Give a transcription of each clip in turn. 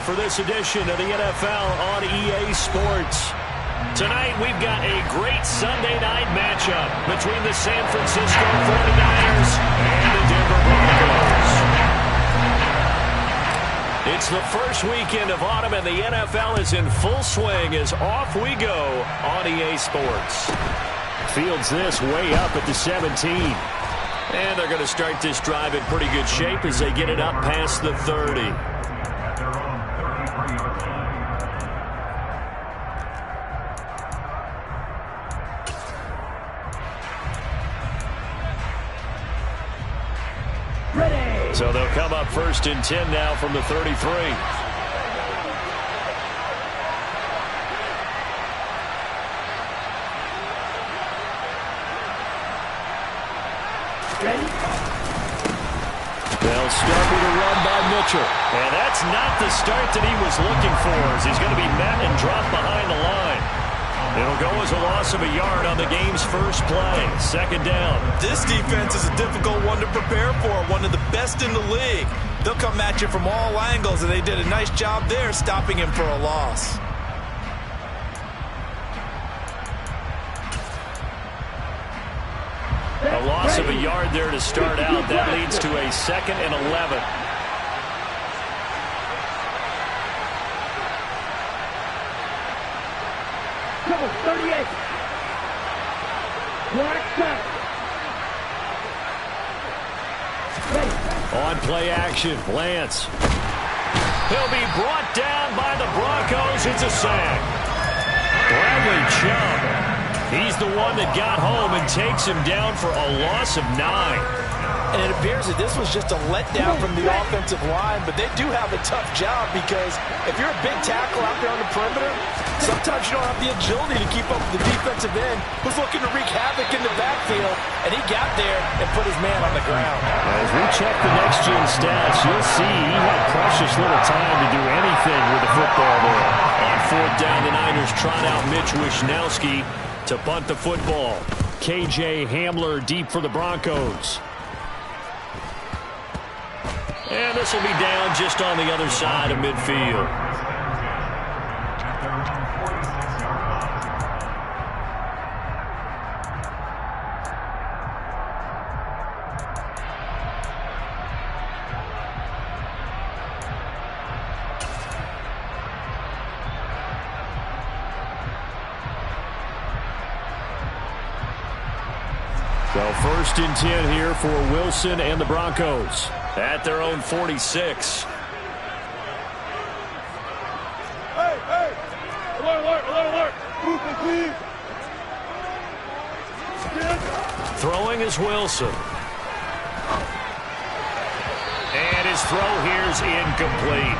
for this edition of the NFL on EA Sports. Tonight, we've got a great Sunday night matchup between the San Francisco 49ers and the Denver Broncos. It's the first weekend of autumn, and the NFL is in full swing as off we go on EA Sports. Fields this way up at the 17. And they're going to start this drive in pretty good shape as they get it up past the 30. Ready. So they'll come up first and 10 now from the 33. They'll start with a run by Mitchell. And that's not the start that he was looking for, as he's going to be met and dropped behind the line. It'll go as a loss of a yard on the game's first play. Second down. This defense is a difficult one to prepare for, one of the best in the league. They'll come at you from all angles, and they did a nice job there stopping him for a loss. A loss of a yard there to start out. That leads to a 2nd and 11. Cover 38. Black set. On play action, Lance. He'll be brought down by the Broncos. It's a sack. Bradley Chubb. He's the one that got home and takes him down for a loss of 9. And it appears that this was just a letdown from the offensive line, but they do have a tough job because if you're a big tackle out there on the perimeter, sometimes you don't have the agility to keep up with the defensive end who's looking to wreak havoc in the backfield, and he got there and put his man on the ground. As we check the next-gen stats, you'll see he had precious little time to do anything with the football there. On 4th down, the Niners trot out Mitch Wishnowski to punt the football. KJ Hamler deep for the Broncos. And this will be down just on the other side of midfield. So 1st and 10 here for Wilson and the Broncos at their own 46. Hey, hey! Alert, alert, alert! Move, please! Throwing is Wilson. And his throw here is incomplete.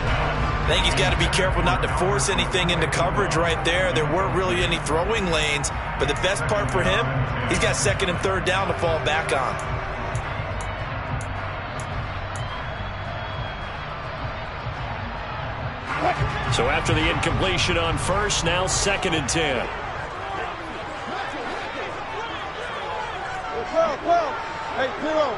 I think he's got to be careful not to force anything into coverage right there. There weren't really any throwing lanes, but the best part for him, he's got 2nd and 3rd down to fall back on. So after the incompletion on 1st, now 2nd and 10. 12. Hey, 0.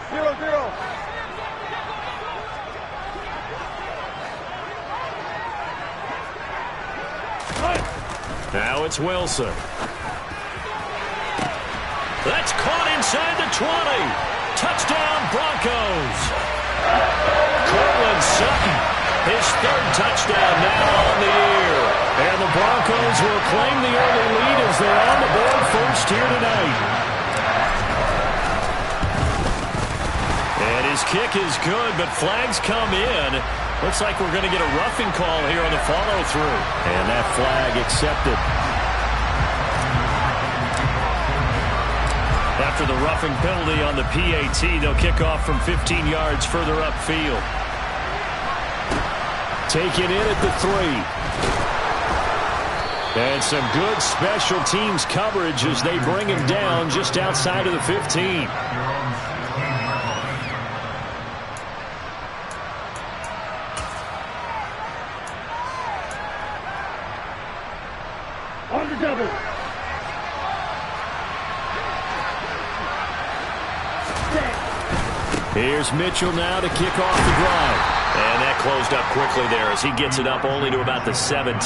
Now it's Wilson. That's caught inside the 20. Touchdown, Broncos. Cortland Sutton, his 3rd touchdown now on the year. And the Broncos will claim the early lead as they're on the board first here tonight. And his kick is good, but flags come in. Looks like we're going to get a roughing call here on the follow-through. And that flag accepted. After the roughing penalty on the PAT, they'll kick off from 15 yards further upfield. Taken in at the 3. And some good special teams coverage as they bring him down just outside of the 15. On the double. Here's Mitchell now to kick off the drive. And that closed up quickly there as he gets it up only to about the 17.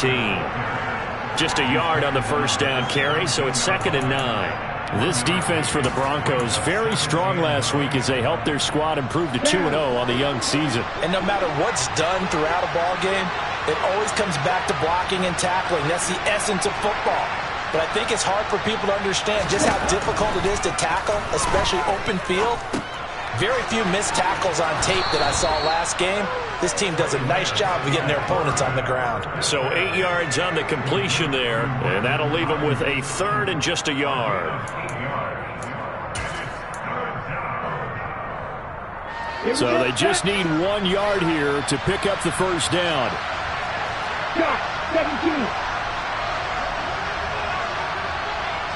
Just a yard on the first down carry, so it's 2nd and 9. This defense for the Broncos, very strong last week as they helped their squad improve to 2-0 on the young season. And no matter what's done throughout a ball game, it always comes back to blocking and tackling. That's the essence of football. But I think it's hard for people to understand just how difficult it is to tackle, especially open field. Very few missed tackles on tape that I saw last game. This team does a nice job of getting their opponents on the ground. So 8 yards on the completion there, and that'll leave them with a 3rd and just a yard. So they just need 1 yard here to pick up the first down. 17.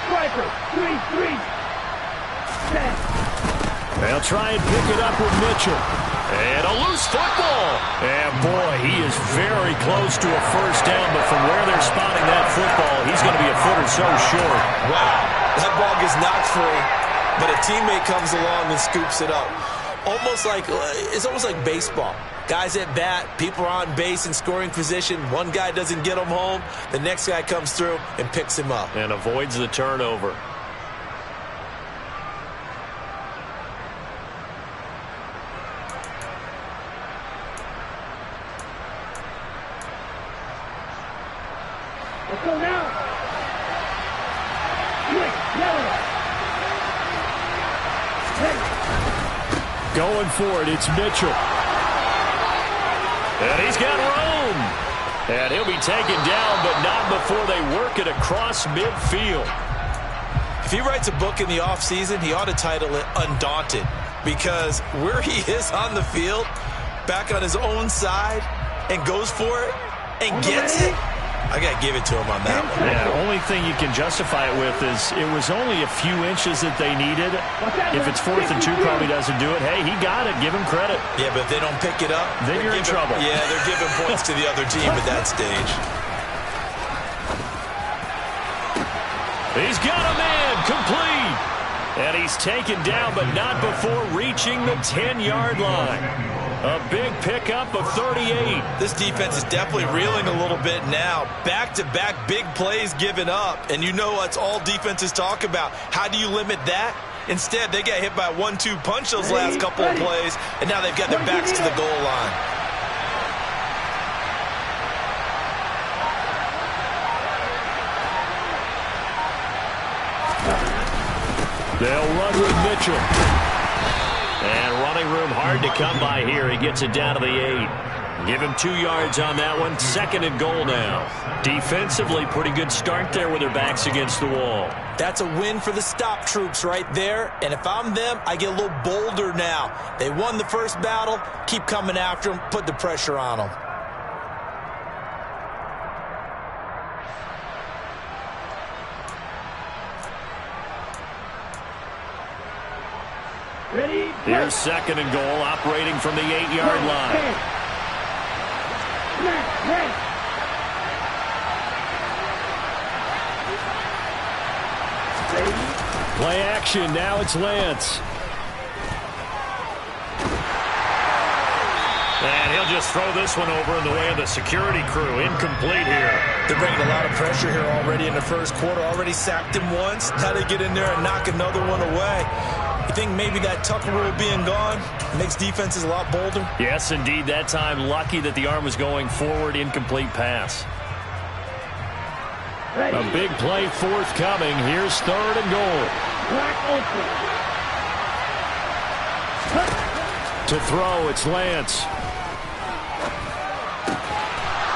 Striker, 3-3. They'll try and pick it up with Mitchell. And a loose football. And, boy, he is very close to a first down, but from where they're spotting that football, he's going to be a foot or so short. Wow, that ball gets knocked free, but a teammate comes along and scoops it up. It's almost like baseball. Guys at bat, people are on base in scoring position. One guy doesn't get him home. The next guy comes through and picks him up. And avoids the turnover. Let's go now. Yellow. Going for it, it's Mitchell. And he's got room. And he'll be taken down, but not before they work it across midfield. If he writes a book in the offseason, he ought to title it Undaunted, because where he is on the field, back on his own side, and goes for it and gets it, I got to give it to him on that one. Yeah, the only thing you can justify it with is it was only a few inches that they needed. If it's 4th and 2, probably doesn't do it. Hey, he got it. Give him credit. Yeah, but if they don't pick it up, then you're in trouble. Yeah, they're giving points to the other team at that stage. He's got a man complete. And he's taken down, but not before reaching the 10-yard line. A big pickup of 38. This defense is definitely reeling a little bit now. Back-to-back big plays given up. And you know that's all defenses talk about. How do you limit that? Instead, they got hit by a 1-2 punch those last couple of plays, and now they've got their backs to the goal line. They'll run with Mitchell. And running room hard to come by here. He gets it down to the 8. Give him 2 yards on that one. 2nd and goal now. Defensively, pretty good start there with their backs against the wall. That's a win for the stop troops right there. And if I'm them, I get a little bolder now. They won the first battle. Keep coming after them. Put the pressure on them. Ready? Here's 2nd and goal, operating from the 8-yard line. Play action, now it's Lance. And he'll just throw this one over in the way of the security crew. Incomplete here. They're bringing a lot of pressure here already in the first quarter. Already sacked him once. How to get in there and knock another one away. You think maybe that Tucker rule being gone makes defenses a lot bolder? Yes, indeed. That time, lucky that the arm was going forward. Incomplete pass. A big play forthcoming. Here's 3rd and goal. To throw, it's Lance.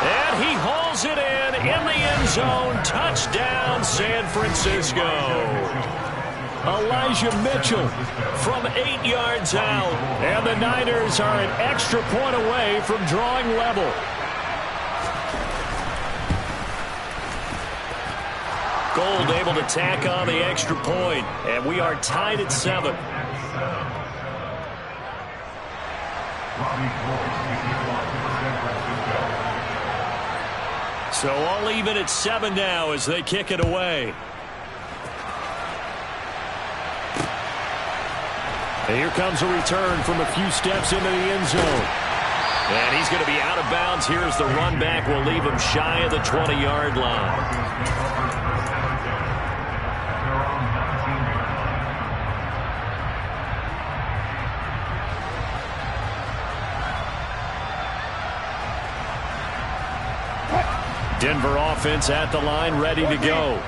And he hauls it in the end zone. Touchdown, San Francisco. Elijah Mitchell from 8 yards out. And the Niners are an extra point away from drawing level. Gold able to tack on the extra point. And we are tied at 7. So all even at 7 now as they kick it away. And here comes a return from a few steps into the end zone. And he's going to be out of bounds. Here's the run back. Will leave him shy of the 20-yard line. Denver offense at the line, ready to go.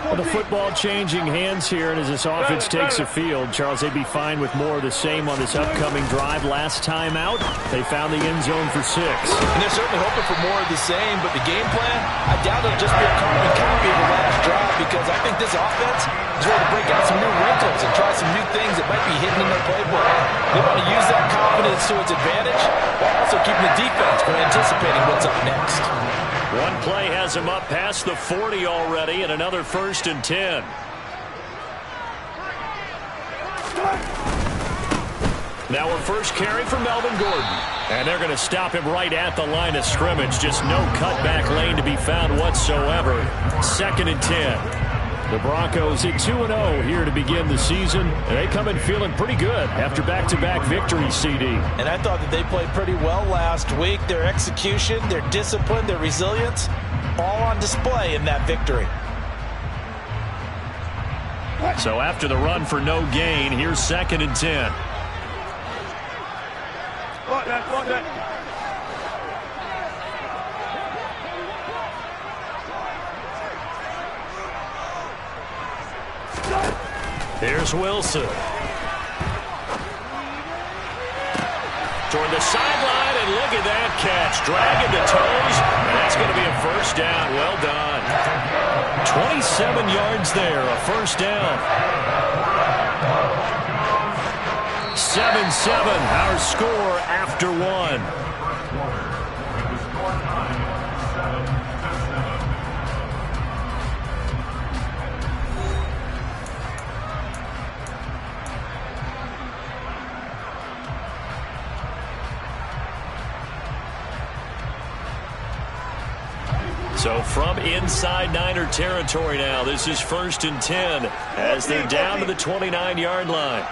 Well, the football changing hands here, and as this offense takes the field, Charles, they'd be fine with more of the same on this upcoming drive. Last time out, they found the end zone for 6. And they're certainly hoping for more of the same, but the game plan, I doubt it'll just be a carbon copy of the last drive, because I think this offense is ready to break out some new wrinkles and try some new things that might be hidden in their playbook. They want to use that confidence to its advantage, while also keeping the defense from anticipating what's up next. One play has him up past the 40 already, and another 1st and 10. Now a first carry for Melvin Gordon. And they're going to stop him right at the line of scrimmage. Just no cutback lane to be found whatsoever. 2nd and 10. The Broncos at 2-0 here to begin the season. And they come in feeling pretty good after back-to-back victories, CD. And I thought that they played pretty well last week. Their execution, their discipline, their resilience, all on display in that victory. So after the run for no gain, here's 2nd and 10. Here's Wilson. Toward the sideline, and look at that catch. Dragging the toes, and that's going to be a 1st down. Well done. 27 yards there, a 1st down. 7-7, our score after 1. So from inside Niner territory now, this is 1st and 10 as they're down to the 29-yard line.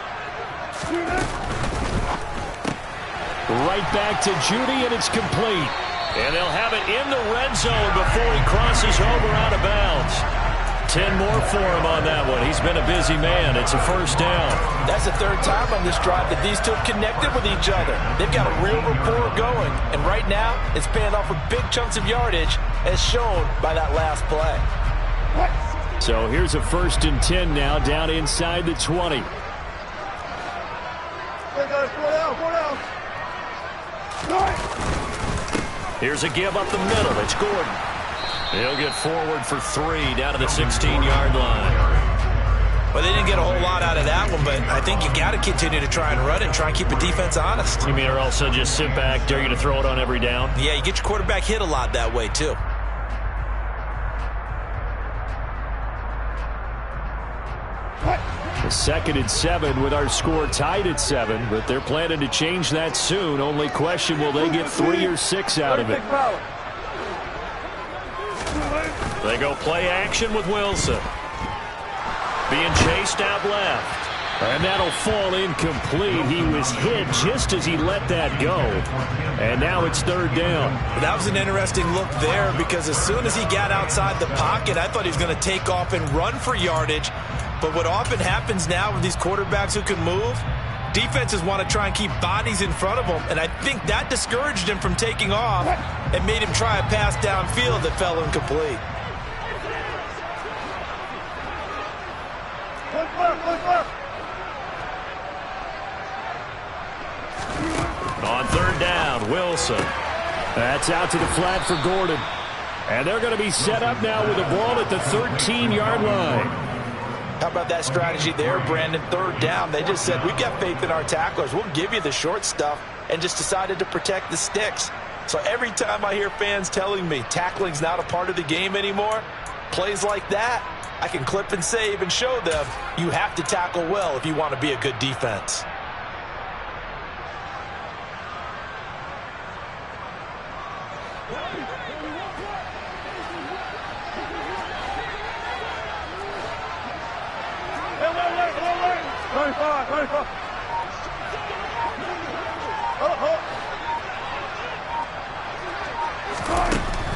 Right back to Judy, and it's complete. And they'll have it in the red zone before he crosses over out of bounds. 10 more for him on that one. He's been a busy man. It's a 1st down. That's the 3rd time on this drive that these two have connected with each other. They've got a real rapport going. And right now, it's paying off with big chunks of yardage, as shown by that last play. So here's a 1st and 10 now, down inside the 20. Here's a give up the middle. It's Gordon. He'll get forward for 3 down to the 16-yard line. Well, they didn't get a whole lot out of that one, but I think you got to continue to try and run and try and keep the defense honest. You mean, or also just sit back, dare you to throw it on every down? Yeah, you get your quarterback hit a lot that way, too. The 2nd and 7 with our score tied at 7, but they're planning to change that soon. Only question, will they get 3 or 6 out of it? They go play action with Wilson. Being chased out left. And that'll fall incomplete. He was hit just as he let that go. And now it's 3rd down. That was an interesting look there, because as soon as he got outside the pocket, I thought he was going to take off and run for yardage. But what often happens now with these quarterbacks who can move, defenses want to try and keep bodies in front of them. And I think that discouraged him from taking off and made him try a pass downfield that fell incomplete. On 3rd down, Wilson. That's out to the flat for Gordon. And they're going to be set up now with the ball at the 13-yard line. How about that strategy there, Brandon? 3rd down. They just said, we've got faith in our tacklers. We'll give you the short stuff, and just decided to protect the sticks. So every time I hear fans telling me tackling's not a part of the game anymore, plays like that, I can clip and save and show them you have to tackle well if you want to be a good defense.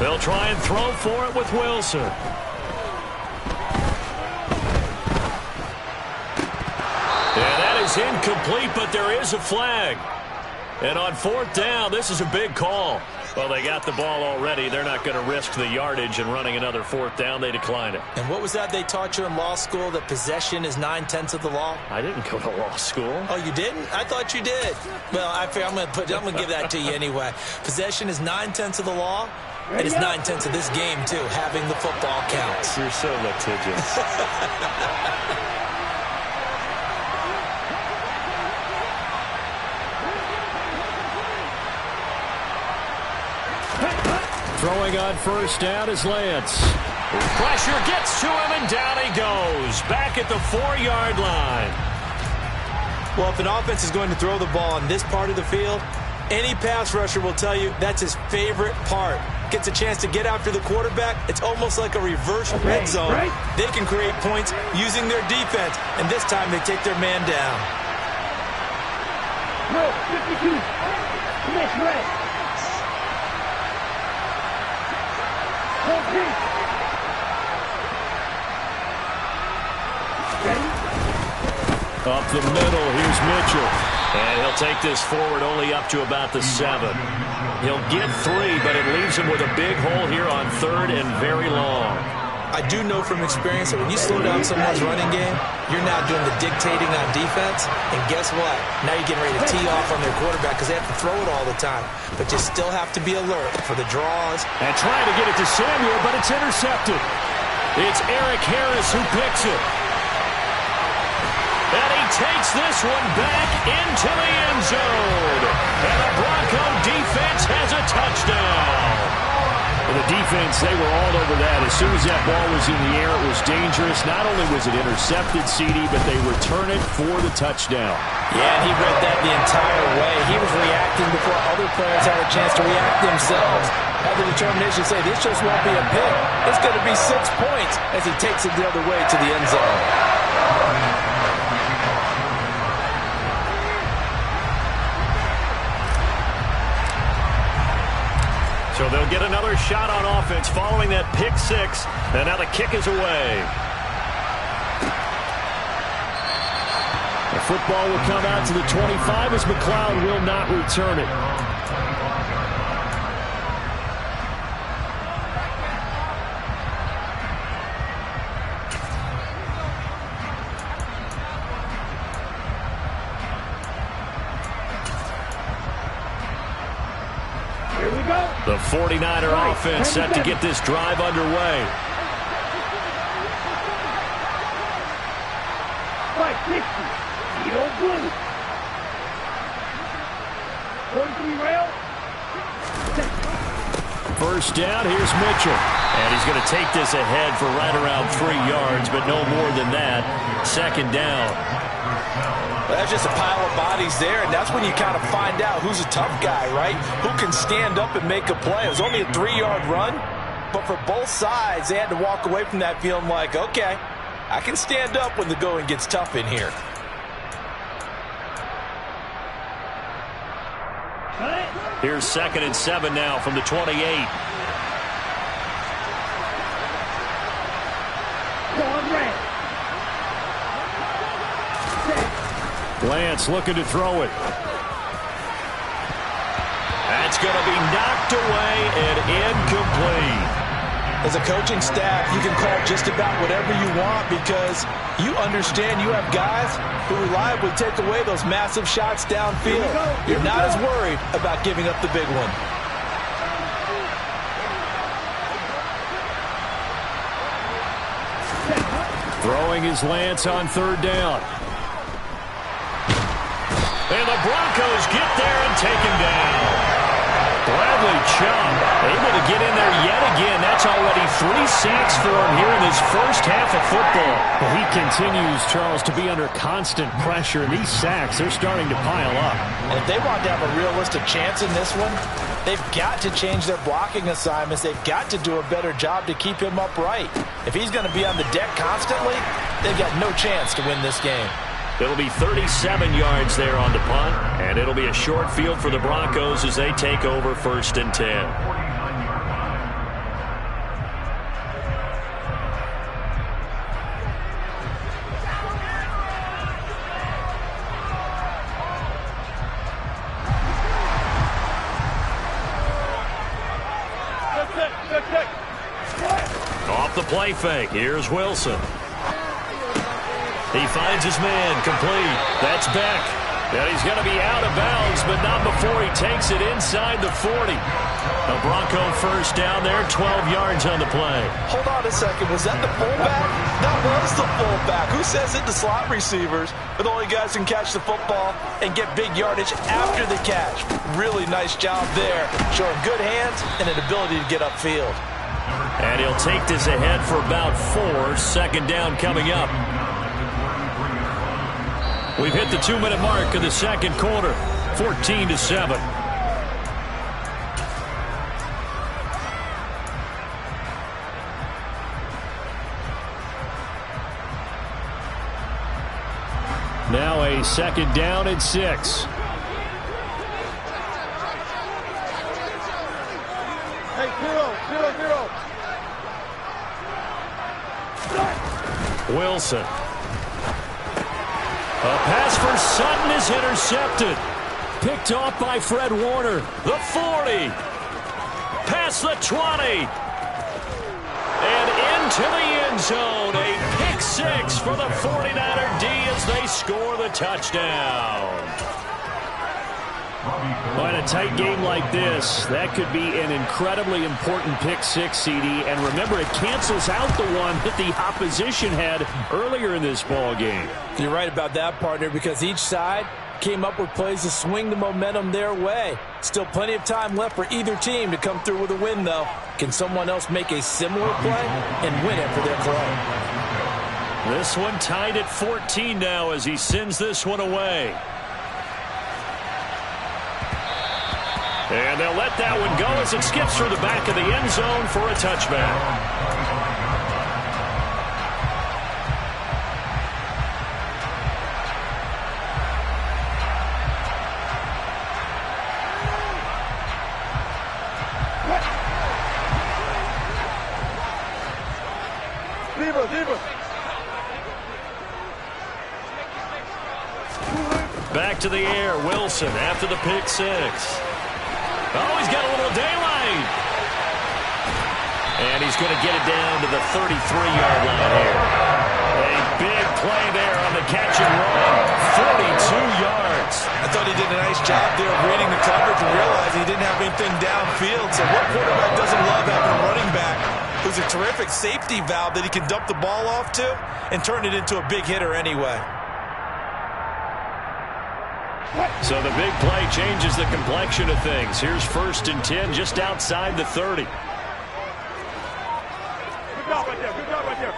They'll try and throw for it with Wilson. And that is incomplete, but there is a flag. And on 4th down, this is a big call. Well, they got the ball already. They're not going to risk the yardage and running another 4th down. They decline it. And what was that they taught you in law school, that possession is 9/10 of the law? I didn't go to law school. Oh, you didn't? I thought you did. Well, I'm going to give that to you anyway. Possession is 9/10 of the law, and it's 9/10 of this game, too. Having the football counts. You're so litigious. Throwing on 1st down is Lance. Pressure gets to him, and down he goes. Back at the 4-yard line. Well, if an offense is going to throw the ball on this part of the field, any pass rusher will tell you that's his favorite part. Gets a chance to get after the quarterback. It's almost like a reverse red zone. They can create points using their defense, and this time they take their man down. No, 52. Next red. Up the middle, here's Mitchell. And he'll take this forward only up to about the 7. He'll get 3, but it leaves him with a big hole here on 3rd and very long. I do know from experience that when you slow down someone's running game, you're now doing the dictating on defense. And guess what? Now you're getting ready to tee off on their quarterback because they have to throw it all the time. But you still have to be alert for the draws. And trying to get it to Samuel, but it's intercepted. It's Eric Harris who picks it. And he takes this one back into the end zone. And the Bronco defense has a touchdown. And the defense, they were all over that. As soon as that ball was in the air, it was dangerous. Not only was it intercepted, CD, but they return it for the touchdown. Yeah, and he read that the entire way. He was reacting before other players had a chance to react themselves. Had the determination to say, this just won't be a pick. It's going to be 6 points as he takes it the other way to the end zone. So they'll get another shot on offense following that pick 6. And now the kick is away. The football will come out to the 25 as McLeod will not return it. The 49er offense set to get this drive underway. 560. The old blue. 43 rail. 1st down, here's Mitchell. And he's going to take this ahead for right around 3 yards, but no more than that. 2nd down. Well, that's just a pile of bodies there, and that's when you kind of find out who's a tough guy, right? Who can stand up and make a play. It was only a 3-yard run, but for both sides, they had to walk away from that feeling like, okay, I can stand up when the going gets tough in here. Here's 2nd and 7 now from the 28. Lance looking to throw it. That's going to be knocked away and incomplete. As a coaching staff, you can call just about whatever you want because you understand you have guys who reliably take away those massive shots downfield. You're not as worried about giving up the big one. Throwing is Lance on 3rd down. And the Broncos get there and take him down. Bradley Chubb able to get in there yet again. That's already 3 sacks for him here in his first half of football. Well, he continues, Charles, to be under constant pressure. And these sacks, they're starting to pile up. And if they want to have a realistic chance in this one, they've got to change their blocking assignments. They've got to do a better job to keep him upright. If he's going to be on the deck constantly, they've got no chance to win this game. It'll be 37 yards there on the punt, and it'll be a short field for the Broncos as they take over 1st and 10. Off the play fake. Here's Wilson. He finds his man. Complete. That's Beck. And he's going to be out of bounds, but not before he takes it inside the 40. A Bronco first down there, 12 yards on the play. Hold on a second. Was that the fullback? That was the fullback. Who says it? The slot receivers are the only guys who can catch the football and get big yardage after the catch. Really nice job there, showing good hands and an ability to get upfield. And he'll take this ahead for about 4. Second down coming up. We've hit the 2-minute mark of the second quarter, 14-7. Now a second down and 6. Hey, 0-0-0. Wilson. A pass for Sutton is intercepted. Picked off by Fred Warner. The 40. Past the 20. And into the end zone. A pick 6 for the 49er D as they score the touchdown. Well, in a tight game like this, that could be an incredibly important pick 6, CD. And remember, it cancels out the one that the opposition had earlier in this ball game. You're right about that, partner, because each side came up with plays to swing the momentum their way. Still plenty of time left for either team to come through with a win, though. Can someone else make a similar play and win it for their club? This one tied at 14 now as he sends this one away. And they'll let that one go as it skips through the back of the end zone for a touchback. Back to the air, Wilson after the pick 6. Oh, he's got a little daylight. And he's going to get it down to the 33-yard line here. A big play there on the catch and run. 42 yards. I thought he did a nice job there of reading the coverage and realizing he didn't have anything downfield. So what quarterback doesn't love having a running back who's a terrific safety valve that he can dump the ball off to and turn it into a big hitter anyway? So the big play changes the complexion of things. Here's 1st and 10 just outside the 30. Good job right there. Good job right there.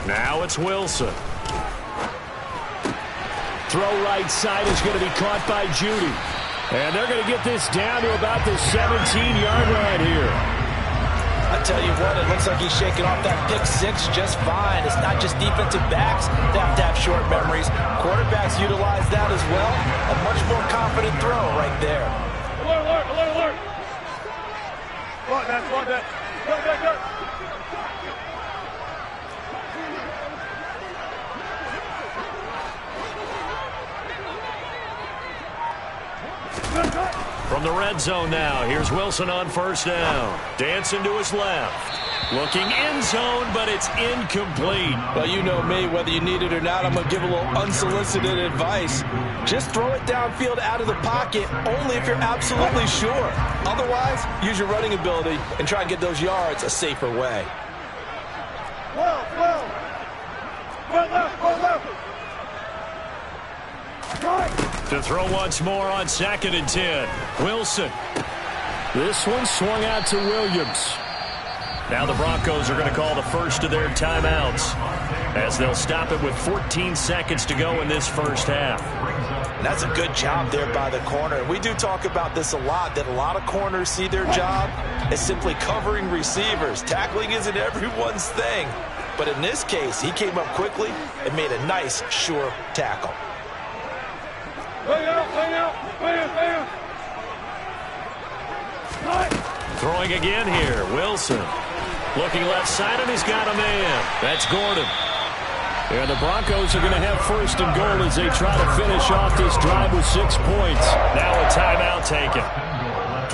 Now it's Wilson. Throw right side is going to be caught by Judy. And they're going to get this down to about the 17-yard line here. I tell you what, it looks like he's shaking off that pick 6 just fine. It's not just defensive backs that have to have short memories. Quarterbacks utilize that as well. A much more confident throw right there. Alert, alert, alert, alert. Look, that's one that. Go. From the red zone now, here's Wilson on 1st down. Dancing to his left. Looking end zone, but it's incomplete. Well, you know me, whether you need it or not, I'm going to give a little unsolicited advice. Just throw it downfield out of the pocket, only if you're absolutely sure. Otherwise, use your running ability and try and get those yards a safer way. Well. Left. Right. To throw once more on 2nd and 10. Wilson. This one swung out to Williams. Now the Broncos are going to call the first of their timeouts as they'll stop it with 14 seconds to go in this first half. And that's a good job there by the corner. We do talk about this a lot, that a lot of corners see their job as simply covering receivers. Tackling isn't everyone's thing. But in this case, he came up quickly and made a nice, sure tackle. Bang out. Throwing again here, Wilson. Looking left side, and he's got a man. That's Gordon. And the Broncos are going to have first and goal as they try to finish off this drive with 6 points. Now a timeout taken.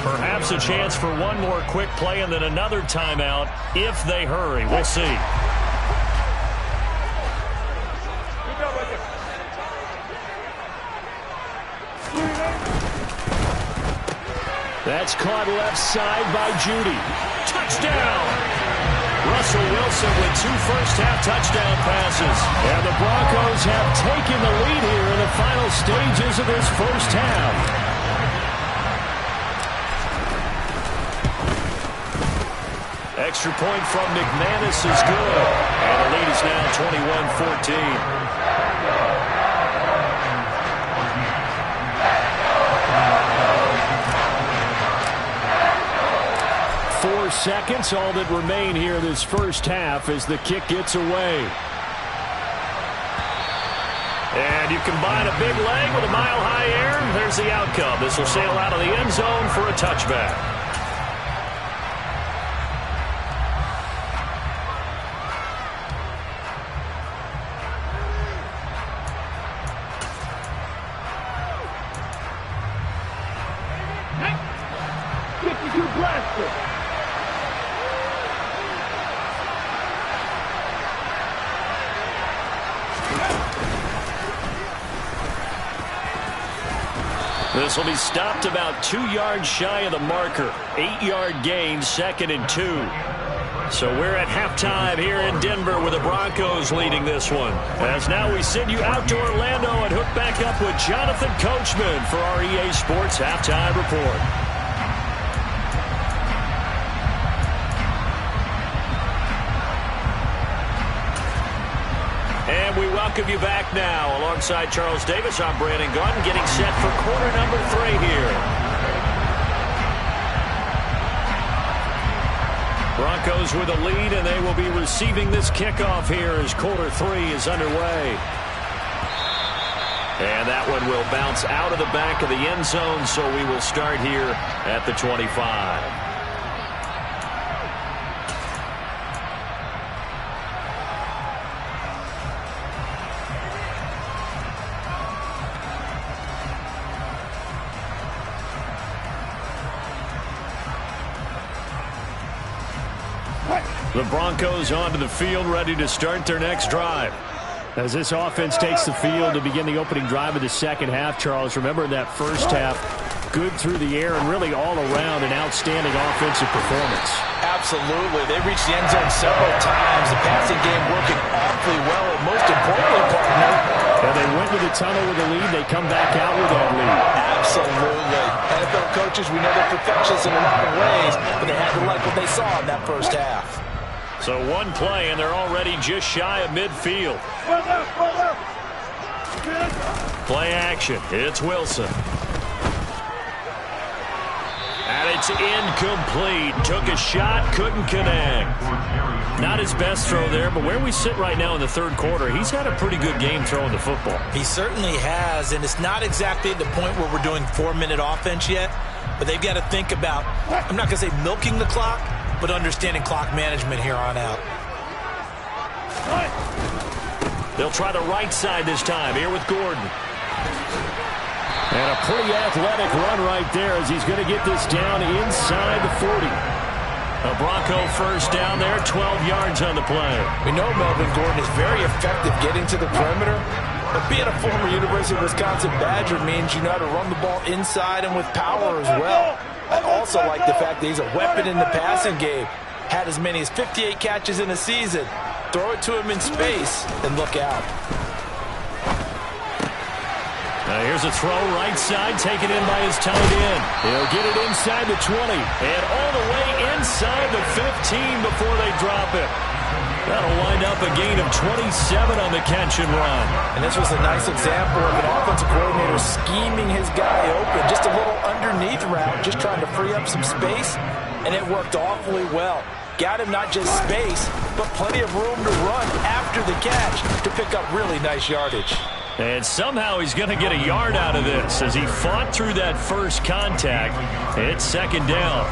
Perhaps a chance for one more quick play and then another timeout if they hurry. We'll see. That's caught left side by Judy. Touchdown! Russell Wilson with 2 first-half touchdown passes. And the Broncos have taken the lead here in the final stages of this first half. Extra point from McManus is good. And the lead is now 21-14. 4 seconds, all that remain here this first half as the kick gets away. And you combine a big leg with a mile-high air, and there's the outcome. This will sail out of the end zone for a touchback. This will be stopped about 2 yards shy of the marker. 8-yard gain, 2nd and 2. So we're at halftime here in Denver with the Broncos leading this one. As now we send you out to Orlando and hook back up with Jonathan Coachman for our EA Sports Halftime Report. And we welcome you back now. Alongside Charles Davis, I'm Brandon Gaudin, getting set for quarter number 3 here. Broncos with a lead, and they will be receiving this kickoff here as quarter 3 is underway. And that one will bounce out of the back of the end zone, so we will start here at the 25. The Broncos onto the field, ready to start their next drive. As this offense takes the field to begin the opening drive of the second half, Charles, remember that first half, good through the air and really all around an outstanding offensive performance. Absolutely. They reached the end zone several times. The passing game working awfully well. And most importantly, partner, and they went to the tunnel with a lead. They come back out with that lead. Absolutely. NFL coaches, we know they're perfectionists in a lot of ways, but they had to like what they saw in that first half. So one play, and they're already just shy of midfield. Play action. It's Wilson. And it's incomplete. Took a shot, couldn't connect. Not his best throw there, but where we sit right now in the third quarter, he's had a pretty good game throwing the football. He certainly has, and it's not exactly at the point where we're doing 4-minute offense yet, but they've got to think about, I'm not going to say milking the clock, but understanding clock management here on out. They'll try the right side this time, here with Gordon. And a pretty athletic run right there as he's going to get this down inside the 40. A Bronco first down there, 12 yards on the play. We know Melvin Gordon is very effective getting to the perimeter, but being a former University of Wisconsin Badger means you know how to run the ball inside and with power as well. I also like the fact that he's a weapon in the passing game. Had as many as 58 catches in a season. Throw it to him in space and look out. Now here's a throw right side, taken in by his tight end. He'll get it inside the 20. And all the way inside the 15 before they drop it. That'll wind up a gain of 27 on the catch and run. And this was a nice example of an offensive coordinator scheming his guy open. Just a little underneath route, just trying to free up some space, and it worked awfully well. Got him not just space, but plenty of room to run after the catch to pick up really nice yardage. And somehow he's going to get a yard out of this as he fought through that first contact. It's second down.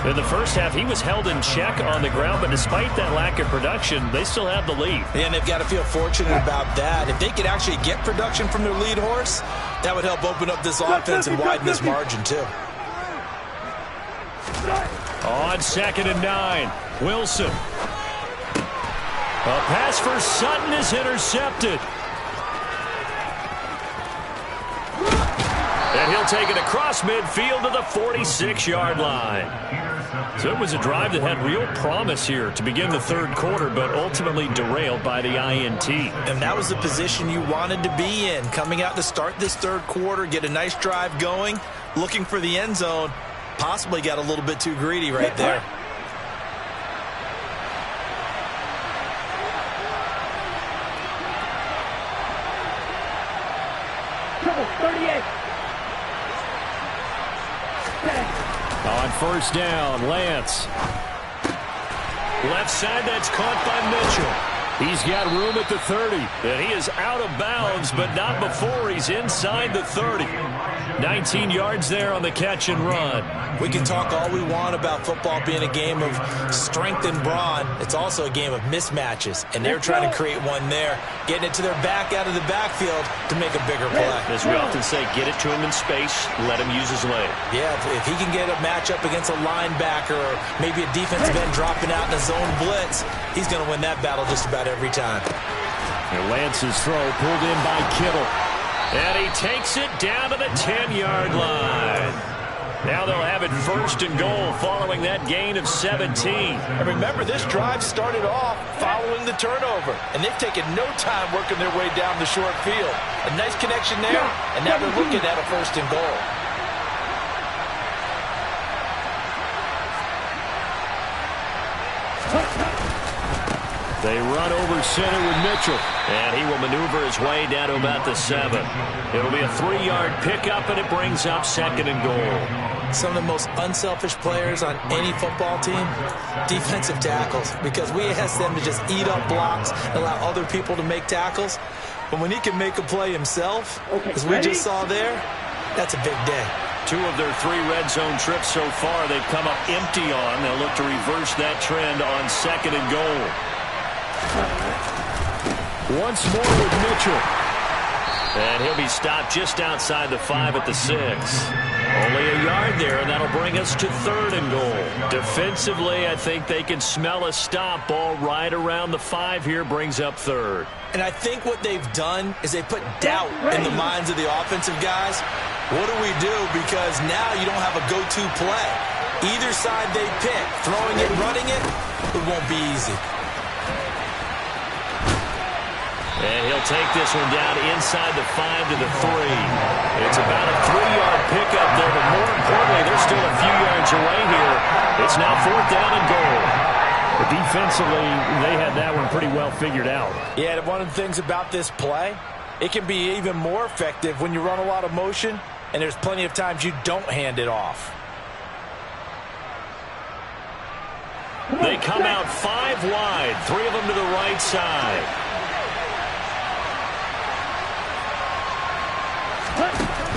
In the first half, he was held in check on the ground, but despite that lack of production, they still have the lead. And they've got to feel fortunate about that. If they could actually get production from their lead horse, that would help open up this offense and widen this margin, too. On 2nd and 9, Wilson. A pass for Sutton is intercepted. And he'll take it across midfield to the 46-yard line. So it was a drive that had real promise here to begin the third quarter, but ultimately derailed by the INT. And that was the position you wanted to be in, coming out to start this third quarter, get a nice drive going, looking for the end zone. Possibly got a little bit too greedy right there. On first down, Lance. Left side, that's caught by Mitchell. He's got room at the 30. And he is out of bounds, but not before he's inside the 30. 19 yards there on the catch and run. We can talk all we want about football being a game of strength and brawn. It's also a game of mismatches, and they're trying to create one there, getting it to their back out of the backfield to make a bigger play. As we often say, get it to him in space, let him use his leg. Yeah, if he can get a matchup against a linebacker or maybe a defensive end dropping out in a zone blitz, he's going to win that battle just about every time. And Lance's throw pulled in by Kittle. And he takes it down to the 10-yard line. Now they'll have it first and goal following that gain of 17. And remember, this drive started off following the turnover. And they've taken no time working their way down the short field. A nice connection there, and now they're looking at a first and goal. They run over center with Mitchell. And he will maneuver his way down to about the 7. It'll be a 3-yard pickup, and it brings up 2nd and goal. Some of the most unselfish players on any football team, defensive tackles, because we ask them to just eat up blocks and allow other people to make tackles. But when he can make a play himself, as we just saw there, that's a big day. 2 of their 3 red zone trips so far they've come up empty on. They'll look to reverse that trend on 2nd and goal. Once more with Mitchell. And he'll be stopped just outside the 5 at the 6. Only a yard there, and that'll bring us to 3rd and goal. Defensively, I think they can smell a stop. Ball right around the 5 here brings up 3rd. And I think what they've done is they put doubt in the minds of the offensive guys. What do we do? Because now you don't have a go-to play. Either side they pick, throwing it, running it, it won't be easy. And he'll take this one down inside the 5 to the 3. It's about a 3-yard pickup there, but more importantly, they're still a few yards away here. It's now 4th down and goal. But defensively, they had that one pretty well figured out. Yeah, one of the things about this play, it can be even more effective when you run a lot of motion, and there's plenty of times you don't hand it off. They come out 5 wide, 3 of them to the right side.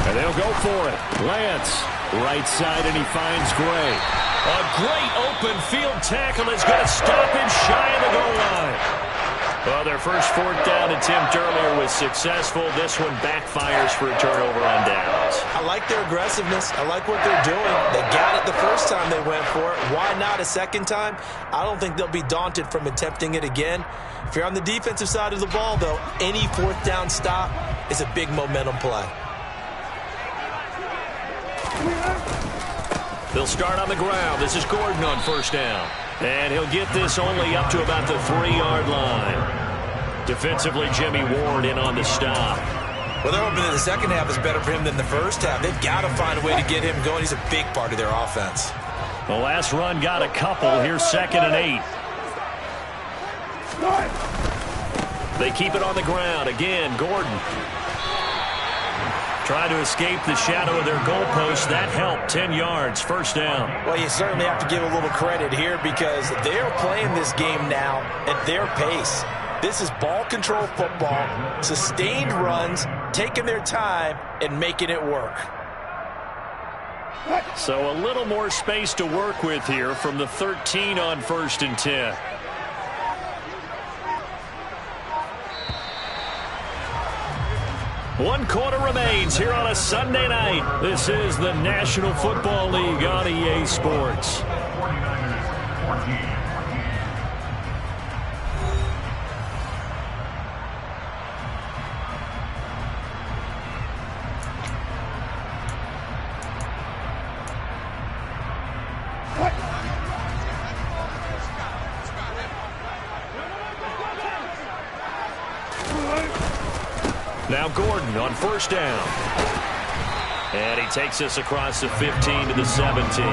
And they'll go for it. Lance, right side, and he finds Gray. A great open field tackle is going to stop him shy of the goal line. Well, their first 4th down attempt earlier was successful. This one backfires for a turnover on downs. I like their aggressiveness. I like what they're doing. They got it the first time they went for it. Why not a second time? I don't think they'll be daunted from attempting it again. If you're on the defensive side of the ball, though, any 4th down stop is a big momentum play. They'll start on the ground. This is Gordon on first down. And he'll get this only up to about the 3-yard line. Defensively, Jimmy Ward in on the stop. Well, they're hoping that the second half is better for him than the first half. They've got to find a way to get him going. He's a big part of their offense. The last run got a couple. Here's 2nd and 8. They keep it on the ground. Again, Gordon. Trying to escape the shadow of their goalpost. That helped. 10 yards, first down. Well, you certainly have to give a little credit here because they're playing this game now at their pace. This is ball control football, sustained runs, taking their time, and making it work. So a little more space to work with here from the 13 on 1st and 10. One quarter remains here on a Sunday night. This is the National Football League on EA Sports. Now Gordon on 1st down. And he takes us across the 15 to the 17.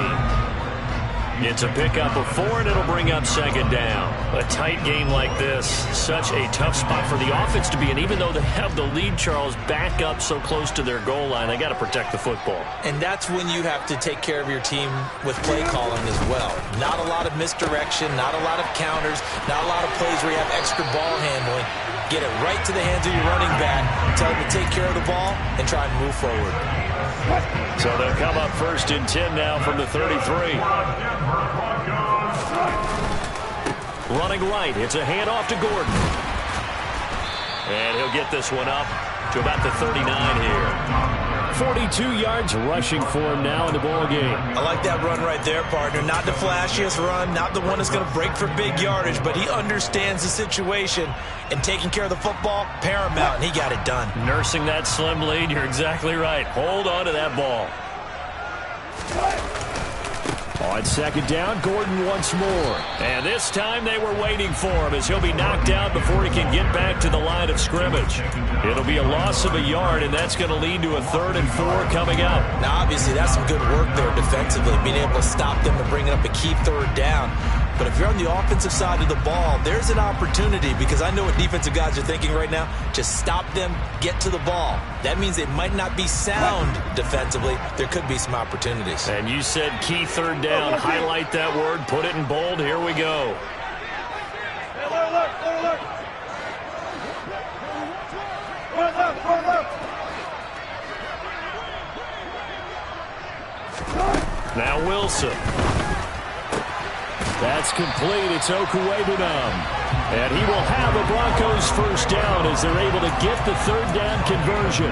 It's a pickup of 4, and it'll bring up 2nd down. A tight game like this, such a tough spot for the offense to be in. Even though they have the lead, Charles, back up so close to their goal line, they got to protect the football. And that's when you have to take care of your team with play calling as well. Not a lot of misdirection, not a lot of counters, not a lot of plays where you have extra ball handling. Get it right to the hands of your running back, tell him to take care of the ball, and try and move forward. So they'll come up 1st and 10 now from the 33. Running right, it's a handoff to Gordon. And he'll get this one up to about the 39 here. 42 yards rushing for him now in the ball game. I like that run right there, partner. Not the flashiest run, not the one that's going to break for big yardage, but he understands the situation, and taking care of the football, paramount, and he got it done. Nursing that slim lead, you're exactly right. Hold on to that ball. On 2nd down, Gordon once more. And this time they were waiting for him as he'll be knocked out before he can get back to the line of scrimmage. It'll be a loss of a yard, and that's going to lead to a 3rd and 4 coming up. Now, obviously, that's some good work there defensively, being able to stop them and bringing up a key 3rd down. But if you're on the offensive side of the ball, there's an opportunity, because I know what defensive guys are thinking right now. Just stop them, get to the ball. That means they might not be sound defensively. There could be some opportunities. And you said key 3rd down. Highlight that word. Put it in bold. Here we go. Now Wilson. That's complete. It's Okuwebunam. And he will have a Broncos 1st down as they're able to get the 3rd down conversion.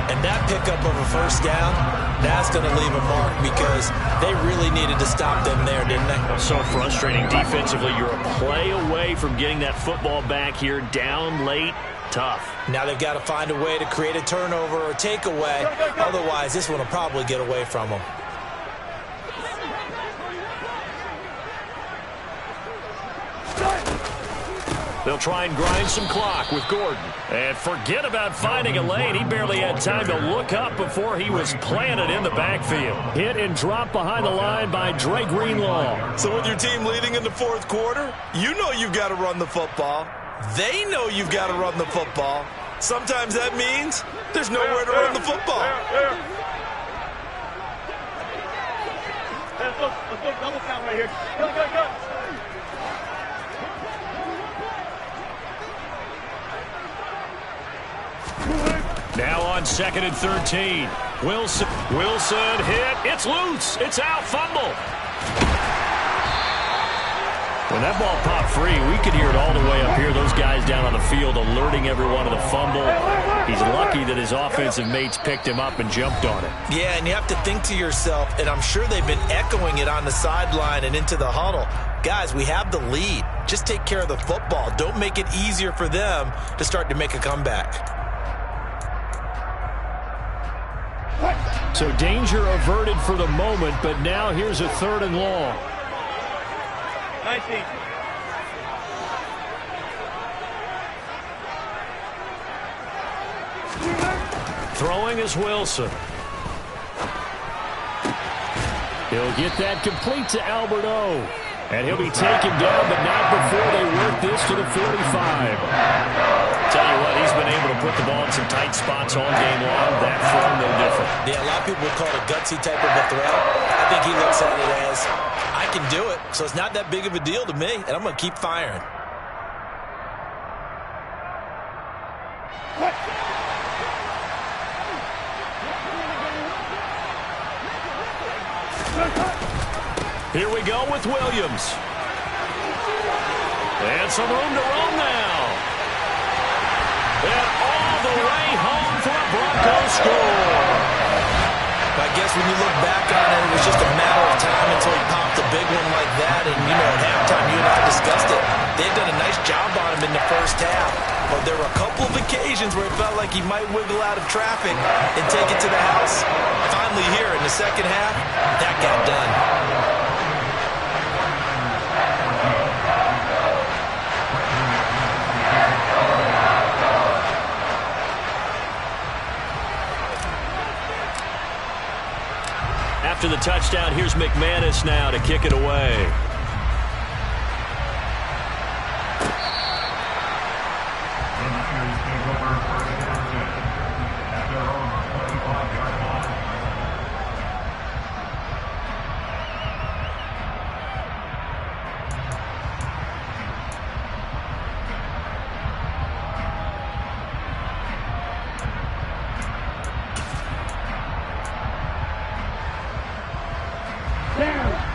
And that pickup of a 1st down, that's going to leave a mark, because they really needed to stop them there, didn't they? So frustrating defensively. You're a play away from getting that football back here, down late. Tough. Now they've got to find a way to create a turnover or takeaway. Otherwise, this one will probably get away from them. They'll try and grind some clock with Gordon. And forget about finding a lane. He barely had time to look up before he was planted in the backfield. Hit and drop behind the line by Dre Greenlaw. So with your team leading in the 4th quarter, you know you've got to run the football. They know you've got to run the football. Sometimes that means there's nowhere to run the football. Let's go double count right here. Go. Now on 2nd and 13. Wilson hit. It's loose. It's out. Fumble. When that ball popped free, we could hear it all the way up here. Those guys down on the field alerting everyone of the fumble. He's lucky that his offensive mates picked him up and jumped on it. Yeah, and you have to think to yourself, and I'm sure they've been echoing it on the sideline and into the huddle. Guys, we have the lead. Just take care of the football. Don't make it easier for them to start to make a comeback. So danger averted for the moment, but now here's a 3rd and long. 19. Throwing is Wilson. He'll get that complete to Albert O. And he'll be taken down, but not before they work this to the 45. Tell you what, he's been able to put the ball in some tight spots all game long. That throw, no different. Yeah, a lot of people would call it a gutsy type of a throw. I think he looks at it as, I can do it, so it's not that big of a deal to me, and I'm going to keep firing. Here we go with Williams. And some room to roam now. And all the way home for a Broncos score. I guess when you look back on it, it was just a matter of time until he popped a big one like that. And, you know, at halftime, you and I discussed it. They had done a nice job on him in the first half. But there were a couple of occasions where it felt like he might wiggle out of traffic and take it to the house. Finally here in the second half, that got done. After the touchdown, here's McManus now to kick it away.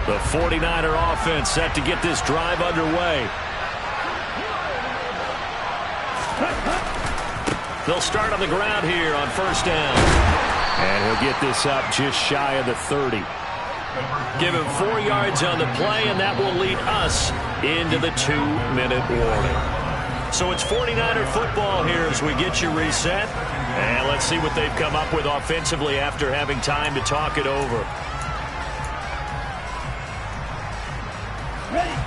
The 49er offense set to get this drive underway. They'll start on the ground here on first down. And he'll get this up just shy of the 30. Give him 4 yards on the play, and that will lead us into the 2-minute warning. So it's 49er football here as we get you reset. And let's see what they've come up with offensively after having time to talk it over.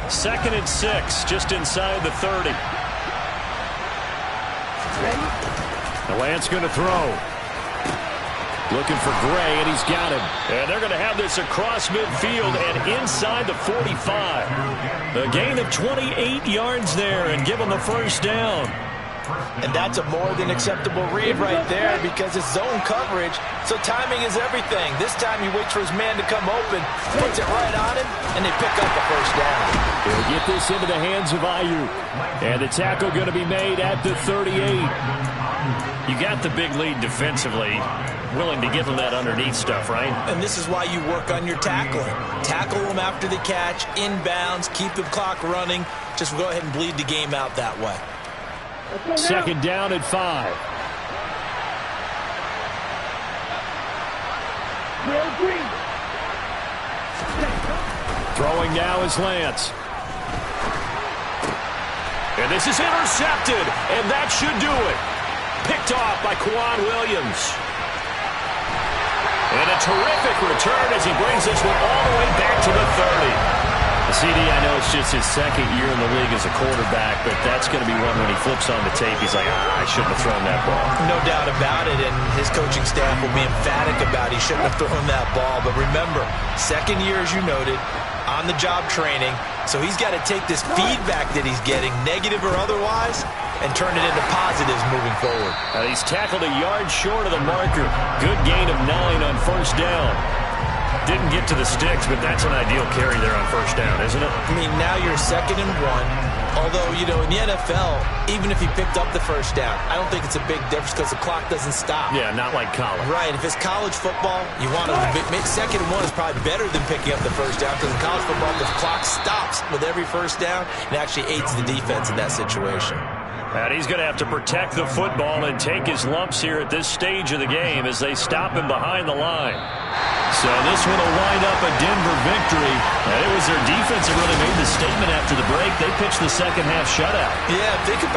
2nd and 6, just inside the 30. The Lance going to throw. Looking for Gray, and he's got him. And they're going to have this across midfield and inside the 45. A gain of 28 yards there and give them the first down. And that's a more than acceptable read right there because it's zone coverage, so timing is everything. This time he waits for his man to come open, puts it right on him, and they pick up the first down. He'll get this into the hands of Ayuk. And the tackle going to be made at the 38. You got the big lead defensively. Willing to give them that underneath stuff, right? And this is why you work on your tackling. Tackle them after the catch, inbounds, keep the clock running. Just go ahead and bleed the game out that way. 2nd down at 5. Throwing now is Lance. And this is intercepted, and that should do it. Picked off by Quan Williams. And a terrific return as he brings this one all the way back to the 30. CD, I know it's just his 2nd year in the league as a quarterback, but that's going to be one when he flips on the tape, he's like, I shouldn't have thrown that ball. No doubt about it, and his coaching staff will be emphatic about he shouldn't have thrown that ball. But remember, 2nd year, as you noted, on-the-job training, so he's got to take this feedback that he's getting, negative or otherwise, and turn it into positives moving forward. He's tackled a yard short of the marker. Good gain of 9 on first down. Didn't get to the sticks, but that's an ideal carry there on first down, isn't it? I mean, now you're 2nd and 1. Although, you know, in the NFL, even if he picked up the first down, I don't think it's a big difference because the clock doesn't stop. Yeah, not like college. Right. If it's college football, you want to 2nd and 1 is probably better than picking up the first down because in college football, the clock stops with every first down and actually aids the defense in that situation. And he's going to have to protect the football and take his lumps here at this stage of the game as they stop him behind the line. So this one will wind up a Denver victory. And it was their defense that really made the statement after the break. They pitched the second half shutout. Yeah, think about